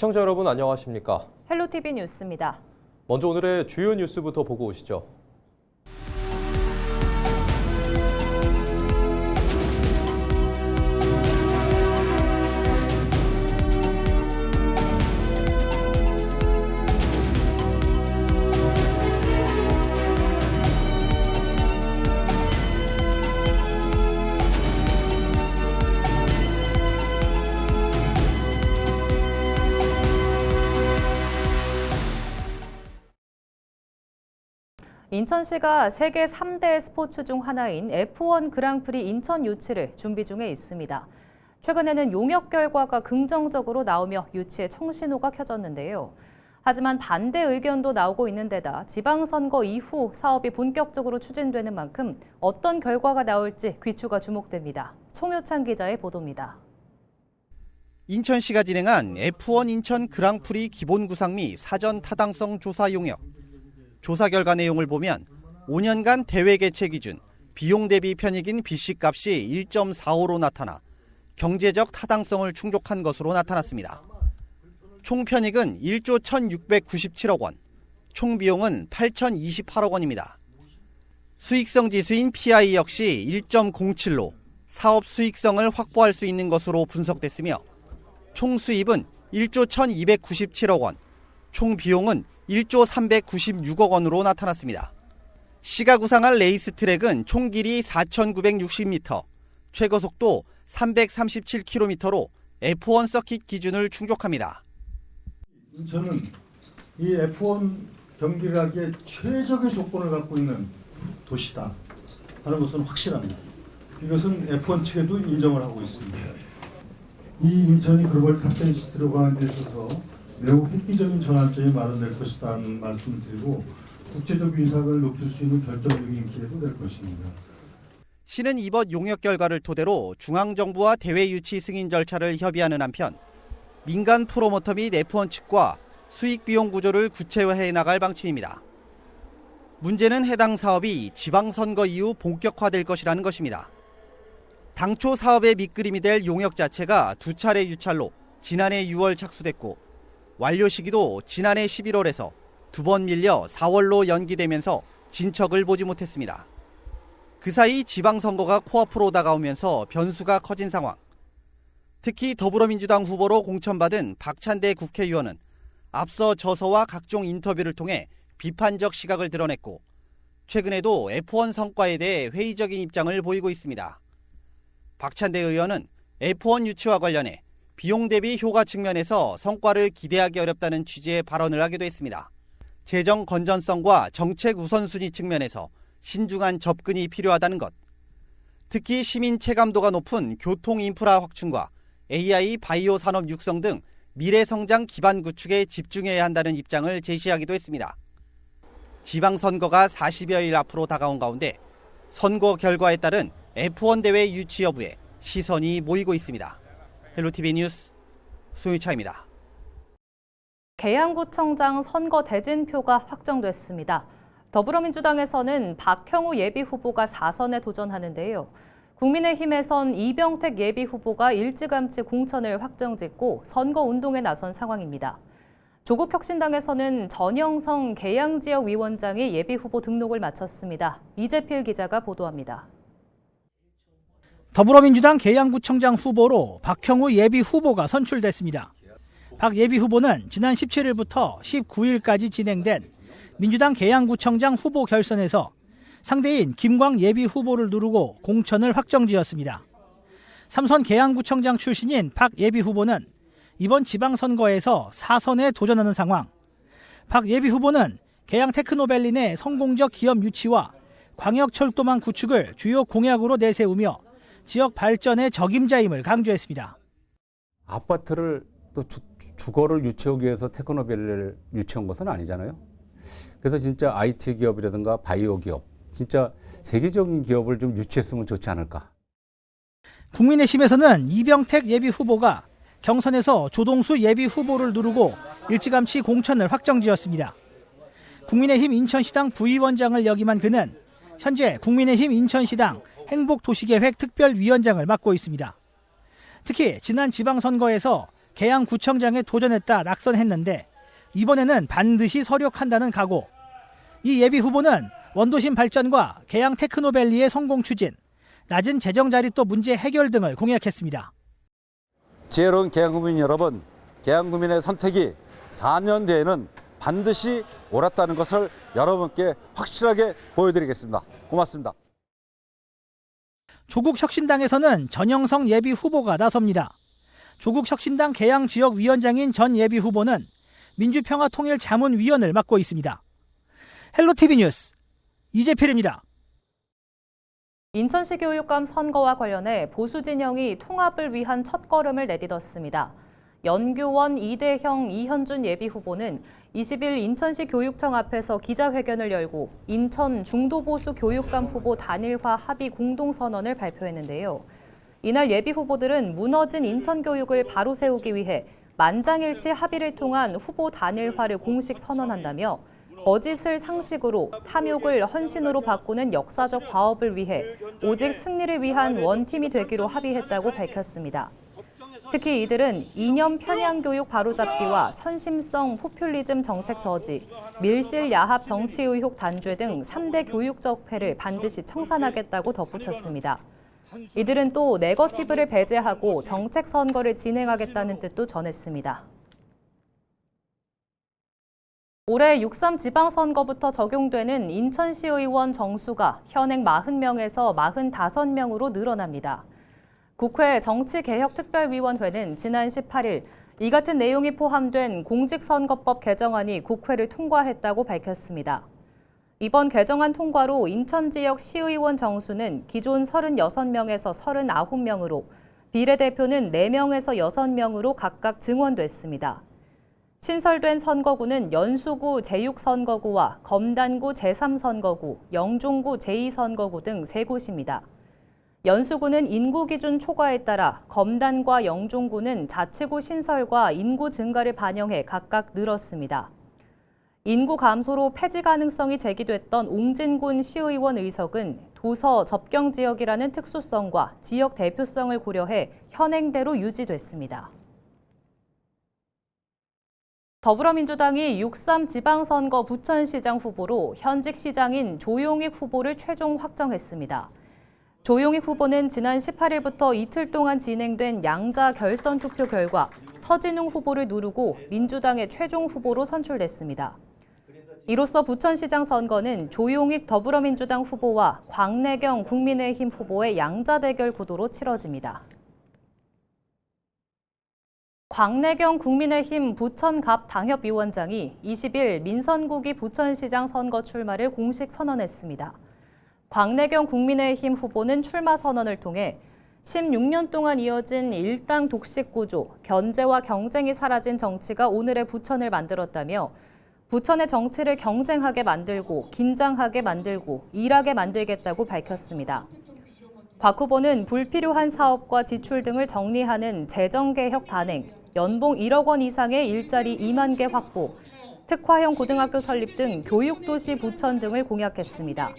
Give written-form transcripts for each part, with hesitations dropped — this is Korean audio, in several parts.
시청자 여러분 안녕하십니까? 헬로티비 뉴스입니다. 먼저 오늘의 주요 뉴스부터 보고 오시죠. 인천시가 세계 3대 스포츠 중 하나인 F1 그랑프리 인천 유치를 준비 중에 있습니다. 최근에는 용역 결과가 긍정적으로 나오며 유치에 청신호가 켜졌는데요. 하지만 반대 의견도 나오고 있는 데다 지방선거 이후 사업이 본격적으로 추진되는 만큼 어떤 결과가 나올지 귀추가 주목됩니다. 송효찬 기자의 보도입니다. 인천시가 진행한 F1 인천 그랑프리 기본 구상 및 사전 타당성 조사 용역. 조사 결과 내용을 보면 5년간 대회 개최 기준, 비용 대비 편익인 BC 값이 1.45로 나타나 경제적 타당성을 충족한 것으로 나타났습니다. 총 편익은 1조 1,697억 원, 총 비용은 8,028억 원입니다. 수익성 지수인 PI 역시 1.07로 사업 수익성을 확보할 수 있는 것으로 분석됐으며 총 수입은 1조 1,297억 원, 총 비용은 1조 396억 원으로 나타났습니다. 시가 구상할 레이스 트랙은 총 길이 4,960m, 최고 속도 337km로 F1 서킷 기준을 충족합니다. 인천은 이 F1 경기를 하기에 최적의 조건을 갖고 있는 도시다 하는 것은 확실합니다. 이것은 F1 측에도 인정을 하고 있습니다. 이 인천이 글로벌 탑10 시티로 가는 데 있어서 매우 획기적인 전환점이 마련될 것이라는 말씀을 드리고 국제적 위상을 높일 수 있는 결정적인 기회도 될 것입니다. 시는 이번 용역 결과를 토대로 중앙정부와 대회 유치 승인 절차를 협의하는 한편 민간 프로모터 및 F1 측과 수익 비용 구조를 구체화해 나갈 방침입니다. 문제는 해당 사업이 지방선거 이후 본격화될 것이라는 것입니다. 당초 사업의 밑그림이 될 용역 자체가 두 차례 유찰로 지난해 6월 착수됐고 완료 시기도 지난해 11월에서 두 번 밀려 4월로 연기되면서 진척을 보지 못했습니다. 그 사이 지방선거가 코앞으로 다가오면서 변수가 커진 상황. 특히 더불어민주당 후보로 공천받은 박찬대 국회의원은 앞서 저서와 각종 인터뷰를 통해 비판적 시각을 드러냈고 최근에도 F1 성과에 대해 회의적인 입장을 보이고 있습니다. 박찬대 의원은 F1 유치와 관련해 비용 대비 효과 측면에서 성과를 기대하기 어렵다는 취지의 발언을 하기도 했습니다. 재정 건전성과 정책 우선순위 측면에서 신중한 접근이 필요하다는 것. 특히 시민 체감도가 높은 교통 인프라 확충과 AI 바이오 산업 육성 등 미래 성장 기반 구축에 집중해야 한다는 입장을 제시하기도 했습니다. 지방선거가 40여일 앞으로 다가온 가운데 선거 결과에 따른 F1 대회 유치 여부에 시선이 모이고 있습니다. 헬로티비 뉴스 송유차입니다. 계양구청장 선거 대진표가 확정됐습니다. 더불어민주당에서는 박형우 예비후보가 4선에 도전하는데요. 국민의힘에선 이병택 예비후보가 일찌감치 공천을 확정짓고 선거운동에 나선 상황입니다. 조국혁신당에서는 전영성 계양지역위원장이 예비후보 등록을 마쳤습니다. 이재필 기자가 보도합니다. 더불어민주당 계양구청장 후보로 박형우 예비후보가 선출됐습니다. 박 예비후보는 지난 17일부터 19일까지 진행된 민주당 계양구청장 후보 결선에서 상대인 김광 예비후보를 누르고 공천을 확정지었습니다. 3선 계양구청장 출신인 박 예비후보는 이번 지방선거에서 4선에 도전하는 상황. 박 예비후보는 계양 테크노밸리 내 성공적 기업 유치와 광역철도망 구축을 주요 공약으로 내세우며 지역 발전의 적임자임을 강조했습니다. 아파트를 또 주거를 유치하기 위해서 테크노밸리를 유치한 것은 아니잖아요. 그래서 진짜 IT 기업이라든가 바이오 기업, 진짜 세계적인 기업을 좀 유치했으면 좋지 않을까. 국민의힘에서는 이병택 예비후보가 경선에서 조동수 예비후보를 누르고 일찌감치 공천을 확정지었습니다. 국민의힘 인천시당 부위원장을 역임한 그는 현재 국민의힘 인천시당 행복도시계획 특별위원장을 맡고 있습니다. 특히 지난 지방선거에서 계양구청장에 도전했다 낙선했는데 이번에는 반드시 서력한다는 각오. 이 예비 후보는 원도심 발전과 계양 테크노밸리의 성공 추진, 낮은 재정 자립도 문제 해결 등을 공약했습니다. 지혜로운 계양구민 여러분, 계양구민의 선택이 4년 뒤에는 반드시 옳았다는 것을 여러분께 확실하게 보여드리겠습니다. 고맙습니다. 조국혁신당에서는 전영성 예비 후보가 나섭니다. 조국혁신당 계양지역위원장인 전 예비 후보는 민주평화통일자문위원을 맡고 있습니다. 헬로티비 뉴스 이재필입니다. 인천시 교육감 선거와 관련해 보수 진영이 통합을 위한 첫걸음을 내딛었습니다. 연규원 이대형 이현준 예비 후보는 20일 인천시 교육청 앞에서 기자회견을 열고 인천 중도보수 교육감 후보 단일화 합의 공동선언을 발표했는데요. 이날 예비 후보들은 무너진 인천 교육을 바로 세우기 위해 만장일치 합의를 통한 후보 단일화를 공식 선언한다며 거짓을 상식으로, 탐욕을 헌신으로 바꾸는 역사적 과업을 위해 오직 승리를 위한 원팀이 되기로 합의했다고 밝혔습니다. 특히 이들은 이념 편향 교육 바로잡기와 선심성 포퓰리즘 정책 저지, 밀실 야합 정치 의혹 단죄 등 3대 교육 적폐를 반드시 청산하겠다고 덧붙였습니다. 이들은 또 네거티브를 배제하고 정책 선거를 진행하겠다는 뜻도 전했습니다. 올해 6.3 지방선거부터 적용되는 인천시의원 정수가 현행 40명에서 45명으로 늘어납니다. 국회 정치개혁특별위원회는 지난 18일 이 같은 내용이 포함된 공직선거법 개정안이 국회를 통과했다고 밝혔습니다. 이번 개정안 통과로 인천 지역 시의원 정수는 기존 36명에서 39명으로 비례대표는 4명에서 6명으로 각각 증원됐습니다. 신설된 선거구는 연수구 제6선거구와 검단구 제3선거구, 영종구 제2선거구 등 3곳입니다. 연수구는 인구 기준 초과에 따라 검단과 영종구는 자치구 신설과 인구 증가를 반영해 각각 늘었습니다. 인구 감소로 폐지 가능성이 제기됐던 옹진군 시의원 의석은 도서 접경 지역이라는 특수성과 지역 대표성을 고려해 현행대로 유지됐습니다. 더불어민주당이 6.3 지방선거 부천시장 후보로 현직 시장인 조용익 후보를 최종 확정했습니다. 조용익 후보는 지난 18일부터 이틀 동안 진행된 양자 결선 투표 결과 서진웅 후보를 누르고 민주당의 최종 후보로 선출됐습니다. 이로써 부천시장 선거는 조용익 더불어민주당 후보와 광내경 국민의힘 후보의 양자 대결 구도로 치러집니다. 광내경 국민의힘 부천갑 당협위원장이 20일 민선국이 부천시장 선거 출마를 공식 선언했습니다. 광내경 국민의힘 후보는 출마 선언을 통해 16년 동안 이어진 일당 독식 구조, 견제와 경쟁이 사라진 정치가 오늘의 부천을 만들었다며 부천의 정치를 경쟁하게 만들고 긴장하게 만들고 일하게 만들겠다고 밝혔습니다. 곽 후보는 불필요한 사업과 지출 등을 정리하는 재정개혁 단행, 연봉 1억 원 이상의 일자리 2만 개 확보, 특화형 고등학교 설립 등 교육도시 부천 등을 공약했습니다.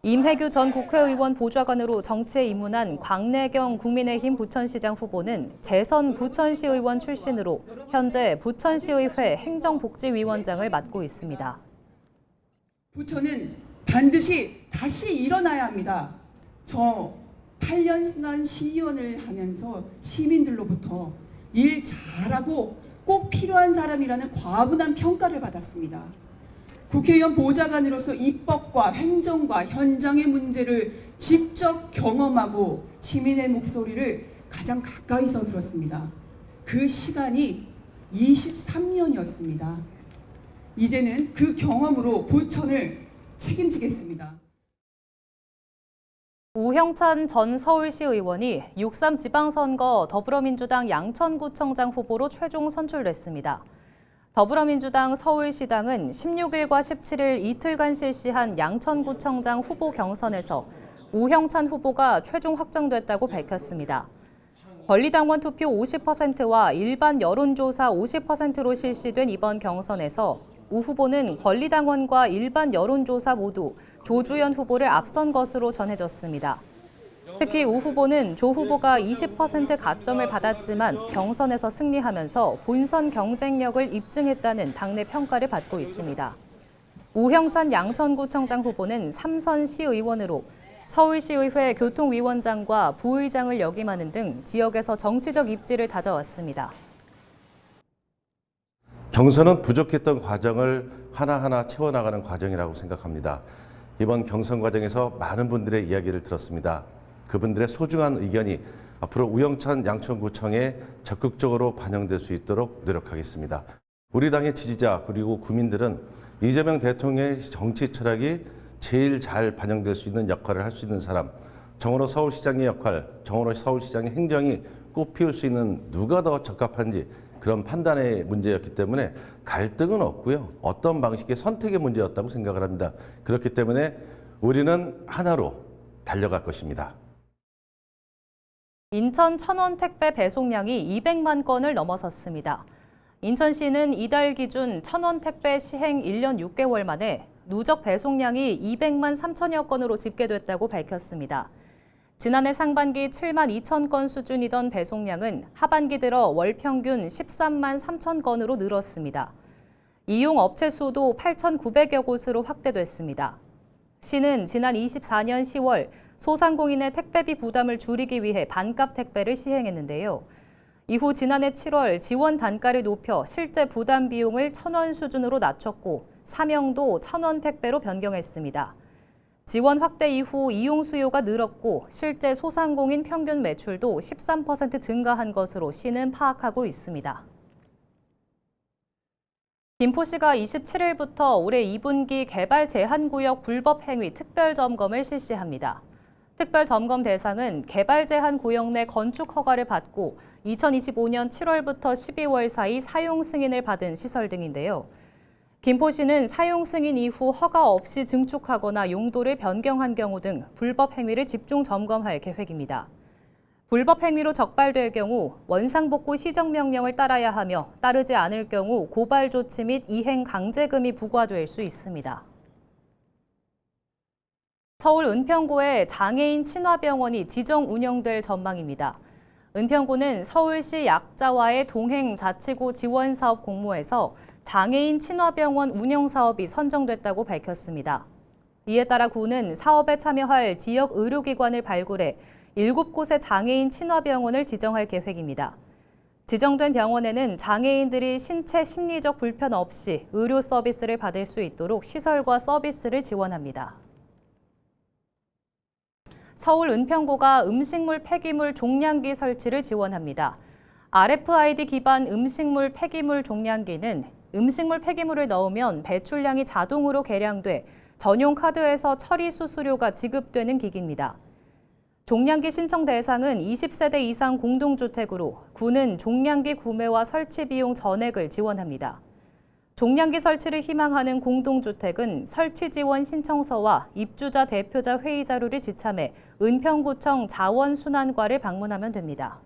임혜규 전 국회의원 보좌관으로 정치에 입문한 광내경 국민의힘 부천시장 후보는 재선 부천시의원 출신으로 현재 부천시의회 행정복지위원장을 맡고 있습니다. 부천은 반드시 다시 일어나야 합니다. 저 8년 시의원을 하면서 시민들로부터 일 잘하고 꼭 필요한 사람이라는 과분한 평가를 받았습니다. 국회의원 보좌관으로서 입법과 행정과 현장의 문제를 직접 경험하고 시민의 목소리를 가장 가까이서 들었습니다. 그 시간이 23년이었습니다. 이제는 그 경험으로 부천을 책임지겠습니다. 우형찬 전 서울시 의원이 6.3 지방선거 더불어민주당 양천구청장 후보로 최종 선출됐습니다. 더불어민주당 서울시당은 16일과 17일 이틀간 실시한 양천구청장 후보 경선에서 우형찬 후보가 최종 확정됐다고 밝혔습니다. 권리당원 투표 50%와 일반 여론조사 50%로 실시된 이번 경선에서 우 후보는 권리당원과 일반 여론조사 모두 조주현 후보를 앞선 것으로 전해졌습니다. 특히 우 후보는 조 후보가 20% 가점을 받았지만 경선에서 승리하면서 본선 경쟁력을 입증했다는 당내 평가를 받고 있습니다. 우형찬 양천구청장 후보는 3선 시의원으로 서울시의회 교통위원장과 부의장을 역임하는 등 지역에서 정치적 입지를 다져왔습니다. 경선은 부족했던 과정을 하나하나 채워나가는 과정이라고 생각합니다. 이번 경선 과정에서 많은 분들의 이야기를 들었습니다. 그분들의 소중한 의견이 앞으로 우형찬 양천구청에 적극적으로 반영될 수 있도록 노력하겠습니다. 우리 당의 지지자 그리고 국민들은 이재명 대통령의 정치 철학이 제일 잘 반영될 수 있는 역할을 할 수 있는 사람, 정원호 서울시장의 역할, 정원호 서울시장의 행정이 꽃피울 수 있는 누가 더 적합한지 그런 판단의 문제였기 때문에 갈등은 없고요. 어떤 방식의 선택의 문제였다고 생각을 합니다. 그렇기 때문에 우리는 하나로 달려갈 것입니다. 인천 천원 택배 배송량이 200만 건을 넘어섰습니다. 인천시는 이달 기준 천원 택배 시행 1년 6개월 만에 누적 배송량이 200만 3천여 건으로 집계됐다고 밝혔습니다. 지난해 상반기 7만 2천 건 수준이던 배송량은 하반기 들어 월 평균 13만 3천 건으로 늘었습니다. 이용 업체 수도 8,900여 곳으로 확대됐습니다. 시는 지난 24년 10월 소상공인의 택배비 부담을 줄이기 위해 반값 택배를 시행했는데요. 이후 지난해 7월 지원 단가를 높여 실제 부담 비용을 1,000원 수준으로 낮췄고 사명도 1,000원 택배로 변경했습니다. 지원 확대 이후 이용 수요가 늘었고 실제 소상공인 평균 매출도 13% 증가한 것으로 시는 파악하고 있습니다. 김포시가 27일부터 올해 2분기 개발 제한구역 불법 행위 특별점검을 실시합니다. 특별점검 대상은 개발 제한 구역 내 건축 허가를 받고 2025년 7월부터 12월 사이 사용 승인을 받은 시설 등인데요. 김포시는 사용 승인 이후 허가 없이 증축하거나 용도를 변경한 경우 등 불법 행위를 집중 점검할 계획입니다. 불법 행위로 적발될 경우 원상복구 시정명령을 따라야 하며 따르지 않을 경우 고발 조치 및 이행 강제금이 부과될 수 있습니다. 서울 은평구에 장애인 친화병원이 지정 운영될 전망입니다. 은평구는 서울시 약자와의 동행 자치구 지원 사업 공모에서 장애인 친화병원 운영 사업이 선정됐다고 밝혔습니다. 이에 따라 구는 사업에 참여할 지역 의료기관을 발굴해 7곳의 장애인 친화병원을 지정할 계획입니다. 지정된 병원에는 장애인들이 신체 심리적 불편 없이 의료 서비스를 받을 수 있도록 시설과 서비스를 지원합니다. 서울 은평구가 음식물 폐기물 종량기 설치를 지원합니다. RFID 기반 음식물 폐기물 종량기는 음식물 폐기물을 넣으면 배출량이 자동으로 계량돼 전용 카드에서 처리 수수료가 지급되는 기기입니다. 종량기 신청 대상은 20세대 이상 공동주택으로 구는 종량기 구매와 설치 비용 전액을 지원합니다. 종량기 설치를 희망하는 공동주택은 설치 지원 신청서와 입주자 대표자 회의 자료를 지참해 은평구청 자원순환과를 방문하면 됩니다.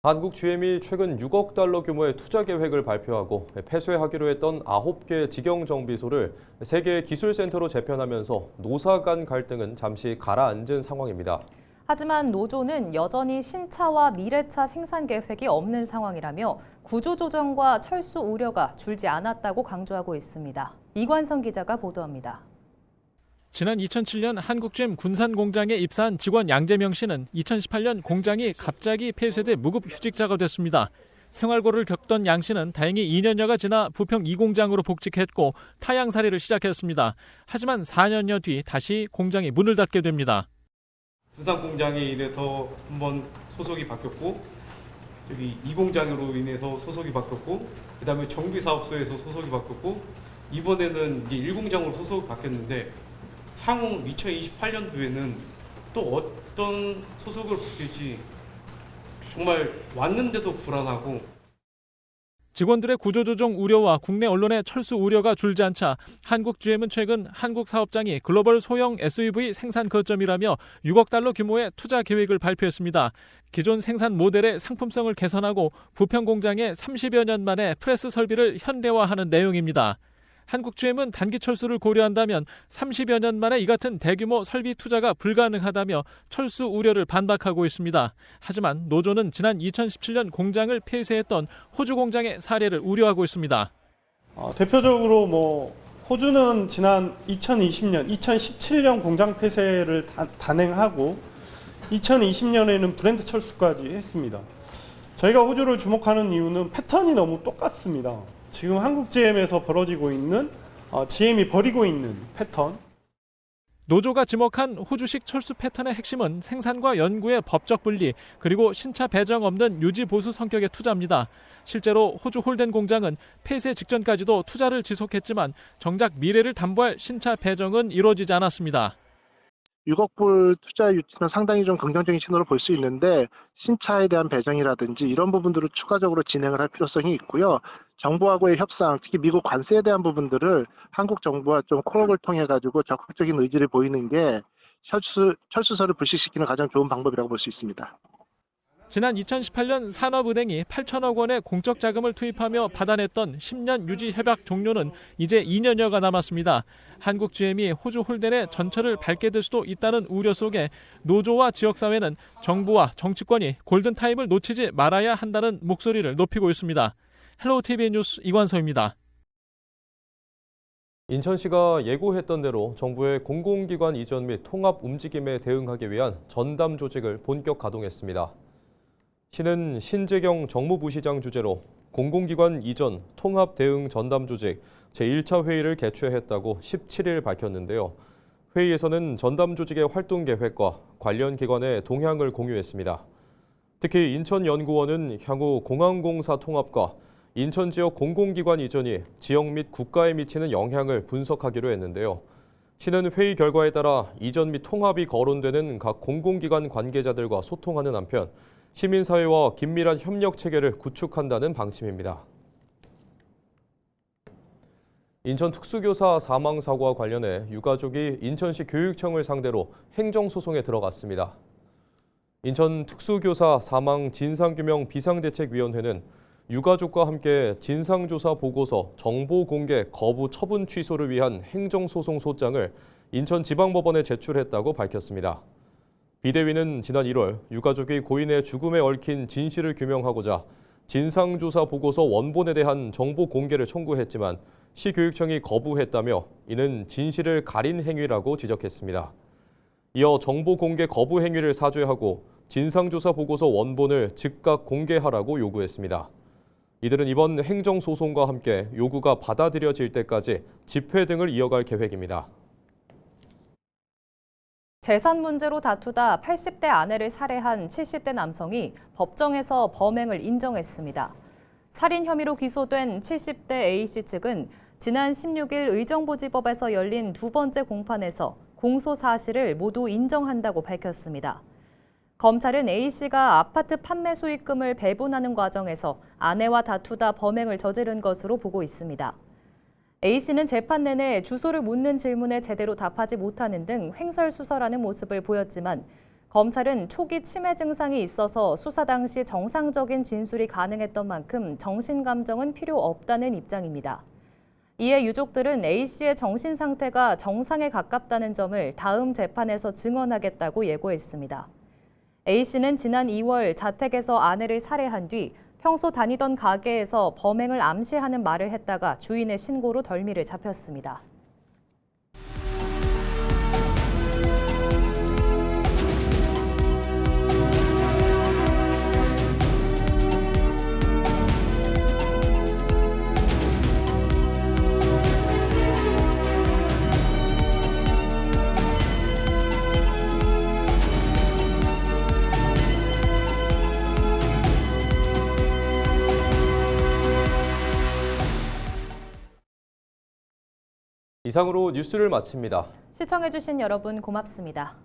한국 GM이 최근 6억 달러 규모의 투자 계획을 발표하고 폐쇄하기로 했던 9개 직영 정비소를 3개의 기술센터로 재편하면서 노사 간 갈등은 잠시 가라앉은 상황입니다. 하지만 노조는 여전히 신차와 미래차 생산 계획이 없는 상황이라며 구조조정과 철수 우려가 줄지 않았다고 강조하고 있습니다. 이관성 기자가 보도합니다. 지난 2007년 한국GM 군산 공장에 입사한 직원 양재명 씨는 2018년 공장이 갑자기 폐쇄돼 무급 휴직자가 됐습니다. 생활고를 겪던 양 씨는 다행히 2년여가 지나 부평 2공장으로 복직했고 타양살이를 시작했습니다. 하지만 4년여 뒤 다시 공장이 문을 닫게 됩니다. 군산 공장에 인해서 한번 소속이 바뀌었고 저기 2공장으로 인해서 소속이 바뀌었고 그다음에 정비사업소에서 소속이 바뀌었고 이번에는 이제 1공장으로 소속이 바뀌었는데 향후 2028년도에는 또 어떤 소속을 바뀔지 정말 왔는데도 불안하고 직원들의 구조조정 우려와 국내 언론의 철수 우려가 줄지 않자 한국GM은 최근 한국 사업장이 글로벌 소형 SUV 생산 거점이라며 6억 달러 규모의 투자 계획을 발표했습니다. 기존 생산 모델의 상품성을 개선하고 부평 공장에 30여 년 만에 프레스 설비를 현대화하는 내용입니다. 한국GM은 단기 철수를 고려한다면 30여 년 만에 이 같은 대규모 설비 투자가 불가능하다며 철수 우려를 반박하고 있습니다. 하지만 노조는 지난 2017년 공장을 폐쇄했던 호주 공장의 사례를 우려하고 있습니다. 대표적으로 호주는 지난 2020년, 2017년 공장 폐쇄를 단행하고 2020년에는 브랜드 철수까지 했습니다. 저희가 호주를 주목하는 이유는 패턴이 너무 똑같습니다. 지금 한국 GM에서 벌어지고 있는 GM이 벌이고 있는 패턴. 노조가 지목한 호주식 철수 패턴의 핵심은 생산과 연구의 법적 분리 그리고 신차 배정 없는 유지 보수 성격의 투자입니다. 실제로 호주 홀덴 공장은 폐쇄 직전까지도 투자를 지속했지만 정작 미래를 담보할 신차 배정은 이루어지지 않았습니다. 6억 불 투자 유치는 상당히 좀 긍정적인 신호를 볼 수 있는데 신차에 대한 배정이라든지 이런 부분들을 추가적으로 진행을 할 필요성이 있고요. 정부하고의 협상, 특히 미국 관세에 대한 부분들을 한국 정부와 좀 코업을 통해 가지고 적극적인 의지를 보이는 게 철수설을 불식시키는 가장 좋은 방법이라고 볼 수 있습니다. 지난 2018년 산업은행이 8천억 원의 공적 자금을 투입하며 받아냈던 10년 유지 협약 종료는 이제 2년여가 남았습니다. 한국 GM이 호주 홀덴의 전철을 밟게 될 수도 있다는 우려 속에 노조와 지역사회는 정부와 정치권이 골든타임을 놓치지 말아야 한다는 목소리를 높이고 있습니다. 헬로우 TV 뉴스 이관서입니다. 인천시가 예고했던 대로 정부의 공공기관 이전 및 통합 움직임에 대응하기 위한 전담 조직을 본격 가동했습니다. 시는 신재경 정무부시장 주재로 공공기관 이전 통합 대응 전담 조직 제1차 회의를 개최했다고 17일 밝혔는데요. 회의에서는 전담 조직의 활동 계획과 관련 기관의 동향을 공유했습니다. 특히 인천연구원은 향후 공항공사 통합과 인천 지역 공공기관 이전이 지역 및 국가에 미치는 영향을 분석하기로 했는데요. 시는 회의 결과에 따라 이전 및 통합이 거론되는 각 공공기관 관계자들과 소통하는 한편 시민사회와 긴밀한 협력 체계를 구축한다는 방침입니다. 인천 특수교사 사망 사고와 관련해 유가족이 인천시 교육청을 상대로 행정소송에 들어갔습니다. 인천 특수교사 사망 진상규명 비상대책위원회는 유가족과 함께 진상조사 보고서 정보 공개 거부 처분 취소를 위한 행정소송 소장을 인천지방법원에 제출했다고 밝혔습니다. 비대위는 지난 1월 유가족이 고인의 죽음에 얽힌 진실을 규명하고자 진상조사 보고서 원본에 대한 정보 공개를 청구했지만 시교육청이 거부했다며 이는 진실을 가린 행위라고 지적했습니다. 이어 정보 공개 거부 행위를 사죄하고 진상조사 보고서 원본을 즉각 공개하라고 요구했습니다. 이들은 이번 행정소송과 함께 요구가 받아들여질 때까지 집회 등을 이어갈 계획입니다. 재산 문제로 다투다 80대 아내를 살해한 70대 남성이 법정에서 범행을 인정했습니다. 살인 혐의로 기소된 70대 A씨 측은 지난 16일 의정부지법에서 열린 두 번째 공판에서 공소 사실을 모두 인정한다고 밝혔습니다. 검찰은 A씨가 아파트 판매 수익금을 배분하는 과정에서 아내와 다투다 범행을 저지른 것으로 보고 있습니다. A씨는 재판 내내 주소를 묻는 질문에 제대로 답하지 못하는 등 횡설수설하는 모습을 보였지만 검찰은 초기 치매 증상이 있어서 수사 당시 정상적인 진술이 가능했던 만큼 정신감정은 필요 없다는 입장입니다. 이에 유족들은 A씨의 정신 상태가 정상에 가깝다는 점을 다음 재판에서 증언하겠다고 예고했습니다. A씨는 지난 2월 자택에서 아내를 살해한 뒤 평소 다니던 가게에서 범행을 암시하는 말을 했다가 주인의 신고로 덜미를 잡혔습니다. 이상으로 뉴스를 마칩니다. 시청해주신 여러분 고맙습니다.